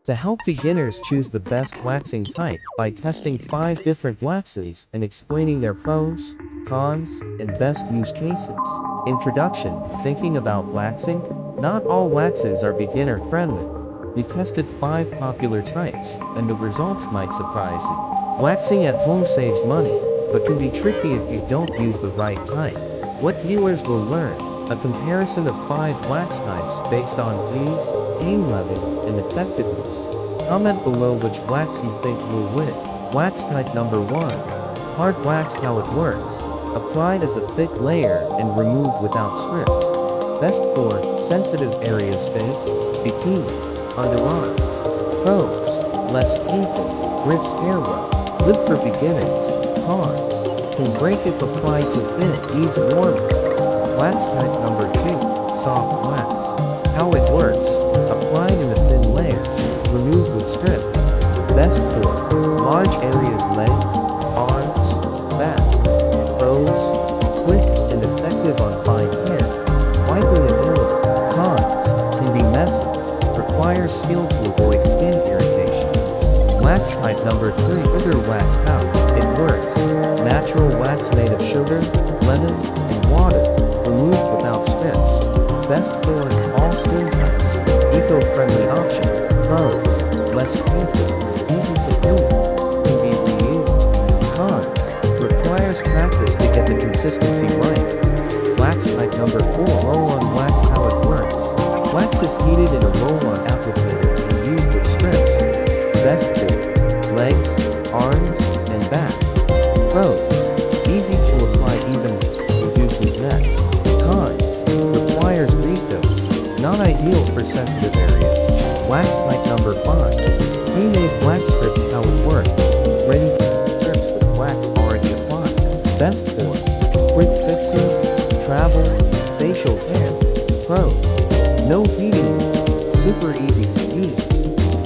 To help beginners choose the best waxing type by testing 5 different waxes and explaining their pros, cons, and best use cases. Introduction. Thinking about waxing? Not all waxes are beginner friendly. We tested 5 popular types, and the results might surprise you. Waxing at home saves money, but can be tricky if you don't use the right type. What viewers will learn: a comparison of 5 wax types based on ease, pain level, and effectiveness. Comment below which wax you think will win. Wax type number 1. Hard wax. How it works: applied as a thick layer and removed without strips. Best for sensitive areas: face, bikini, underarms. Pros: less painful, grips hair well. Good for beginners. Cons: can break if applied too thin, needs warming. Wax type number 2. Soft wax. How it works: applied in a thin layer, removed with strips. Best for large areas: legs, arms, back. Pros: quick and effective on fine hair. Widely available. Cons: can be messy, requires skill to avoid skin irritation. Wax type number 3. Sugar wax. How it works: natural wax made of sugar, lemon, and water, removed without strips. Best for all skin types. Eco-friendly option. Pros: less painful, easy to clean, can be reused. Cons: requires practice to get the consistency right. Wax type number 4. Roll-on wax. How it works: wax is heated in a roll-on applicator and used with strips. Best for legs, arms, and back. Pros: easy to apply evenly, reduces mess. Cons: requires refills, not ideal for sensitive areas. Wax type number 5. Pre-made wax strips. How it works: ready strips with wax already applied. Best for quick fixes, travel, facial hair. Pros: no heating, super easy to use.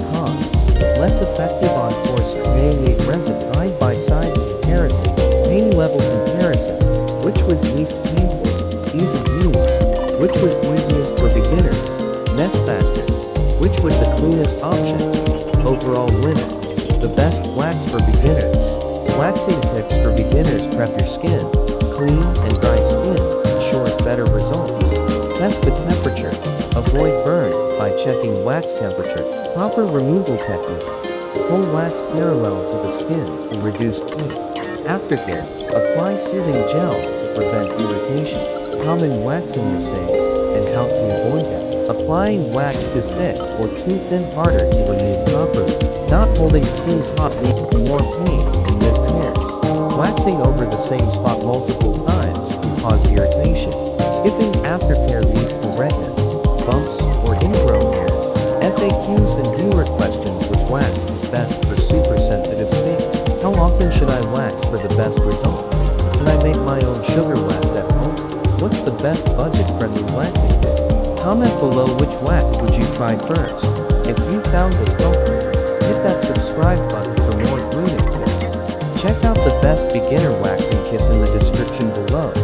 Cons: less effective on coarse create resin. Side-by-side comparison. Pain level comparison. Which was least painful? Ease of use. Which was easiest for beginners? Mess factor. Which was the cleanest option? Overall winner. The best wax for beginners. Waxing tips for beginners: prep your skin. Clean and dry skin ensures better results. Test the temperature. Avoid burn by checking wax temperature. Proper removal technique. Pull wax parallel to the skin to reduce pain. Aftercare. Apply soothing gel to prevent irritation. Common waxing mistakes and how to avoid them. Applying wax too thick or too thin, harder to remove properly. Not holding skin taut leads to more pain and missed hairs. Waxing over the same spot multiple times can cause irritation. Skipping aftercare leads to redness, bumps, or ingrown hairs. FAQs and viewer questions: which wax is best for super sensitive skin? How often should I wax for the best results? Can I make my own sugar wax at home? What's the best budget-friendly waxing tip? Comment below which wax would you try first. If you found this helpful, hit that subscribe button for more grooming tips. Check out the best beginner waxing kits in the description below.